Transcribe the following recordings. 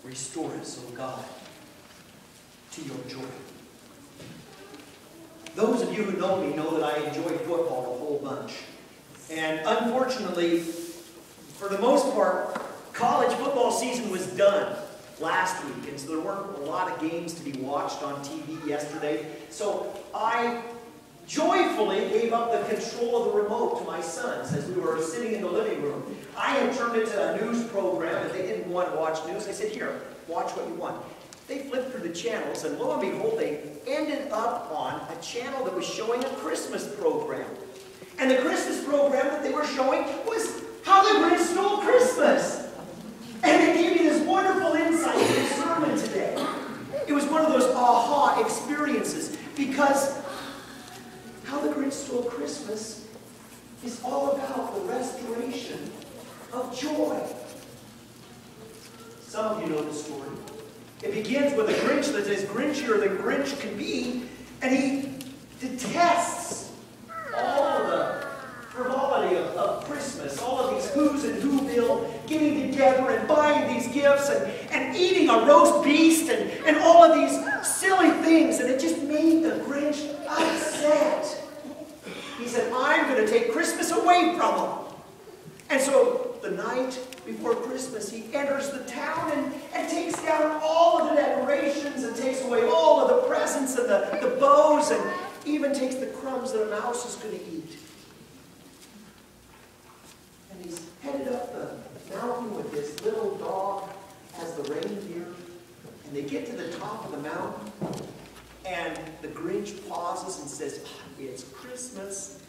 Restore us, O God, to your joy. Those of you who know me know that I enjoy football a whole bunch. And unfortunately, for the most part, college football season was done last week. And so there weren't a lot of games to be watched on TV yesterday. So I joyfully gave up the control of the remote to my sons as we were sitting in the living room. I had turned it to a news program, and they didn't want to watch news. I said, here, watch what you want. They flipped through the channels, and lo and behold, they ended up on a channel that was showing a Christmas program. And the Christmas program that they were showing was How the Grinch Stole Christmas. And it gave me this wonderful insight in the sermon today. It was one of those aha experiences, because How the Grinch Stole Christmas is all about the restoration of joy. Some of you know the story. It begins with a Grinch that's as grinchier than Grinch can be, and he detests all of the frivolity of Christmas, all of these who's and whoville getting together and buying these gifts and eating a roast beast and all of these silly things, and it just made the Grinch upset. He said, I'm going to take Christmas away from him. And so the night before Christmas, he enters the town and takes down all of the decorations and takes away all of the presents and the bows and even takes the crumbs that a mouse is going to eat. And he's headed up the mountain with his little dog as the reindeer. And they get to the top of the mountain, and the Grinch pauses and says, it's Christmas.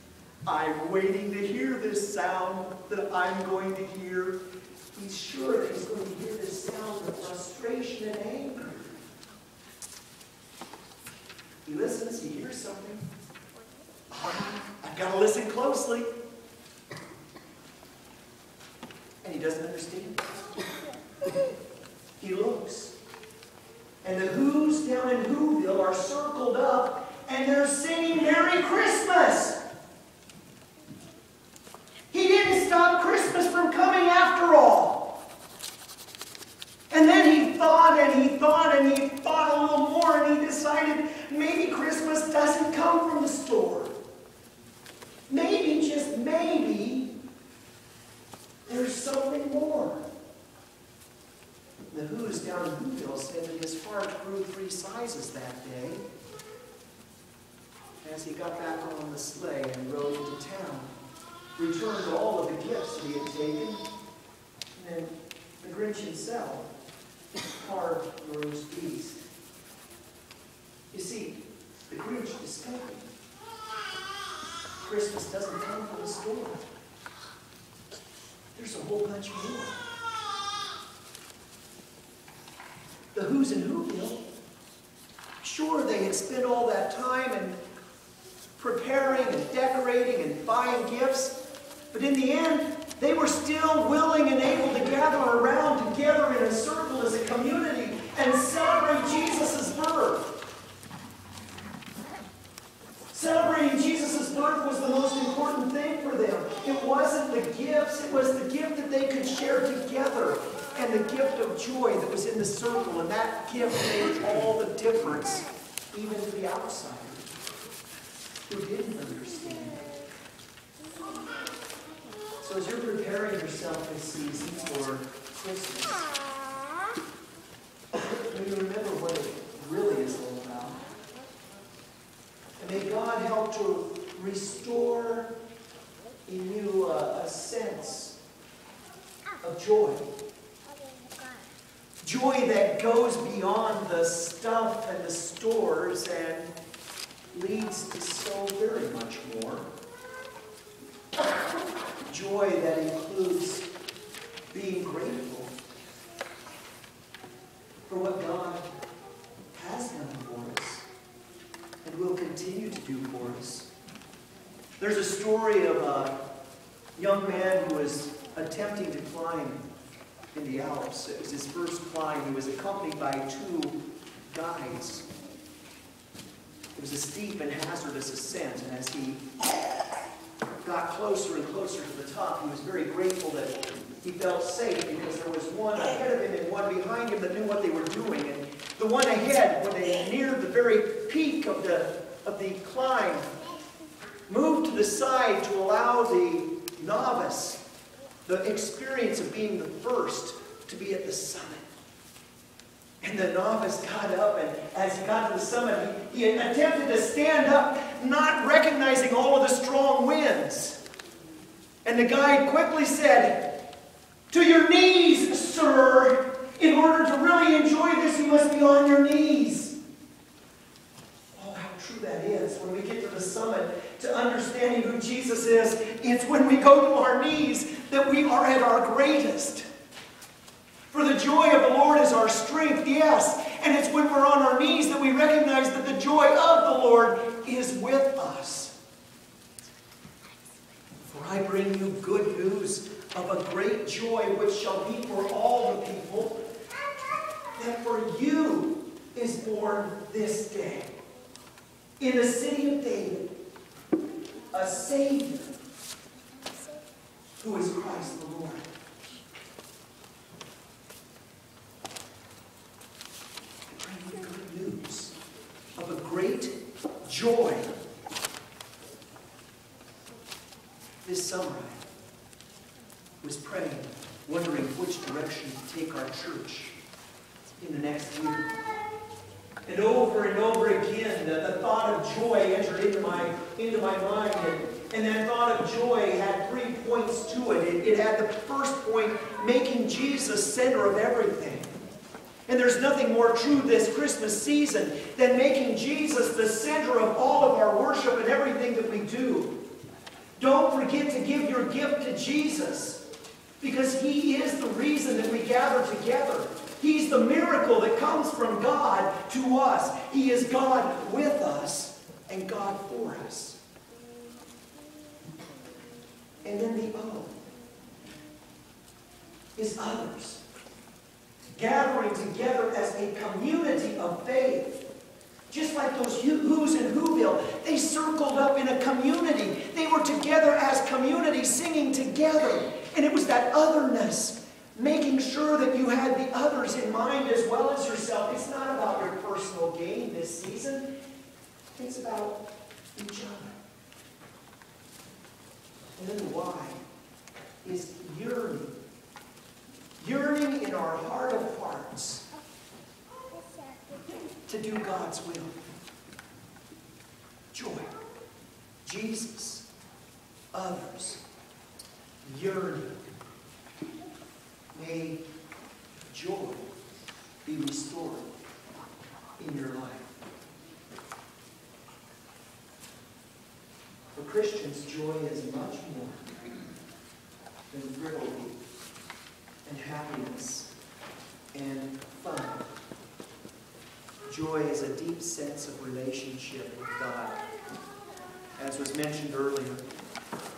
I'm waiting to hear this sound that I'm going to hear. He's sure that he's going to hear this sound of frustration and anger. He listens, he hears something. I've got to listen closely. And he doesn't understand. He looks. And the Who's down in Whoville are circled up, and they're singing Merry Christmas. He didn't stop Christmas from coming after all. And then he thought and he thought and he thought a little more, and he decided maybe Christmas doesn't come from the store. Maybe, just maybe, there's something more. The Who's down in Whoville said that his heart grew 3 sizes that day as he got back on the sleigh and rode into town, returned all of the gifts that he had taken, and then the Grinch himself carved the roast beast. You see, the Grinch discovered Christmas doesn't come from the store. There's a whole bunch more. The Who's in Whoville, sure, they had spent all that time and preparing and decorating and buying gifts, but in the end, they were still willing and able to gather around together in a circle as a community and celebrate Jesus' birth. Celebrating Jesus' birth was the most important thing for them. It wasn't the gifts, it was the gift that they could share together and the gift of joy that was in the circle, and that gift made all the difference, even to the outsider who didn't understand. So as you're preparing yourself this season for Christmas, may you remember what it really is all about. And may God help to restore in you a sense of joy. Joy that goes beyond the stuff and the stores and leads to so very much more. Joy that includes being grateful for what God has done for us and will continue to do for us. There's a story of a young man who was attempting to climb in the Alps. It was his first climb. He was accompanied by 2 guides. It was a steep and hazardous ascent, and as he got closer and closer to the top, he was very grateful that He felt safe because there was one ahead of him and one behind him that knew what they were doing. And the one ahead, when they neared the very peak of the climb, moved to the side to allow the novice the experience of being the first to be at the summit. And the novice got up, and as he got to the summit, he attempted to stand up, not recognizing all of the strong winds. And the guide quickly said, "To your knees, sir. In order to really enjoy this, you must be on your knees." Oh, how true that is. When we get to the summit, to understanding who Jesus is, it's when we go to our knees that we are at our greatest. For the joy of the Lord is our strength, yes. And it's when we're on our knees that we recognize that the joy of the Lord is with us. For I bring you good news of a great joy which shall be for all the people, that for you is born this day in the city of David a Savior, who is Christ the Lord. Good news of a great joy. This summer I was praying, wondering which direction to take our church in the next year. And over again, the thought of joy entered into my mind. And that thought of joy had 3 points to it. It had the first point, making Jesus center of everything. And there's nothing more true this Christmas season than making Jesus the center of all of our worship and everything that we do. Don't forget to give your gift to Jesus, because He is the reason that we gather together. He's the miracle that comes from God to us. He is God with us and God for us. And then the O is others. Gathering together as a community of faith. Just like those Who's in Whoville, they circled up in a community. They were together as community, singing together. And it was that otherness, making sure that you had the others in mind as well as yourself. It's not about your personal gain this season. It's about each other. And then the why is yearning. Yearning in our heart of hearts to do God's will. Joy. Jesus. Others. Yearning. May joy be restored in your life. For Christians, joy is much more than frivolity and happiness and fun. Joy is a deep sense of relationship with God. As was mentioned earlier,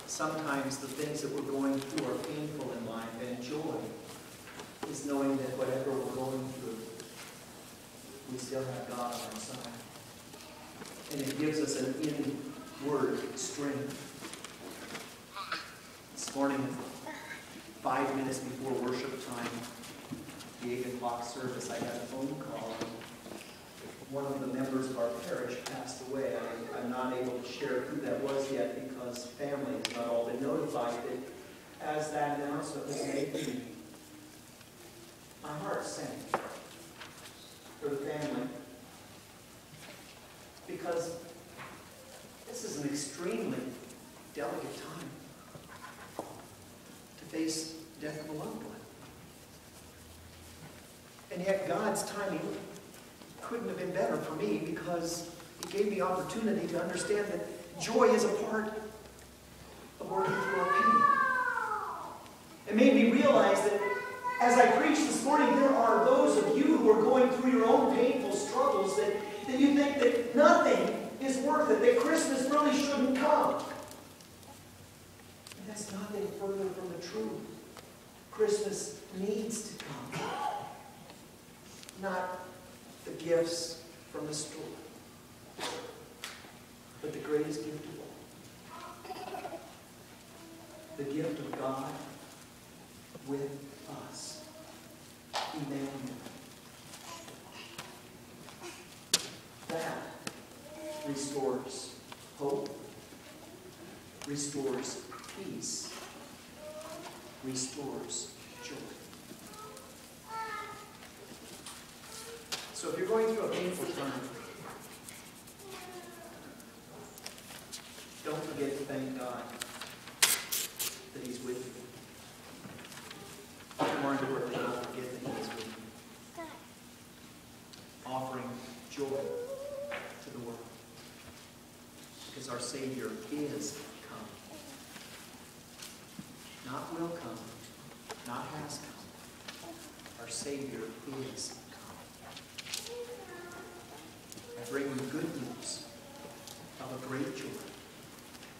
sometimes the things that we're going through are painful in life, and joy is knowing that whatever we're going through, we still have God on our side. And it gives us an inward strength. This morning, 5 minutes before worship time, the 8 o'clock service, I got a phone call. One of the members of our parish passed away. I'm not able to share who that was yet because family has not all been notified. But as that announcement was made to me, my heart sank for the family, because this is an extremely delicate time to face death of a loved one. And yet God's timing couldn't have been better for me, because it gave me opportunity to understand that joy is a part of working through our pain. It made me realize that as I preached this morning, there are those of you who are going through your own painful struggles that you think that nothing is worth it, that Christmas really shouldn't come. And that's nothing further from the truth. Christmas needs to come. Not the gifts from the store, but the greatest gift of all. The gift of God with us. Emmanuel. That restores hope, restores peace, restores joy. So if you're going through a painful time, don't forget to thank God that He's with you. More importantly, don't forget that He is with you. Offering joy to the world. Because our Savior is come. Not will come, not has come. Our Savior is come. I bring you good news of a great joy,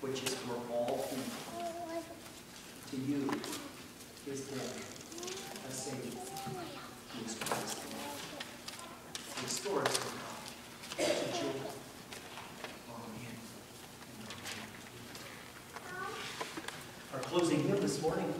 which is for all people. To you is dead a Savior who is Christ. Restore us, O God, to joy. Amen. Our closing hymn this morning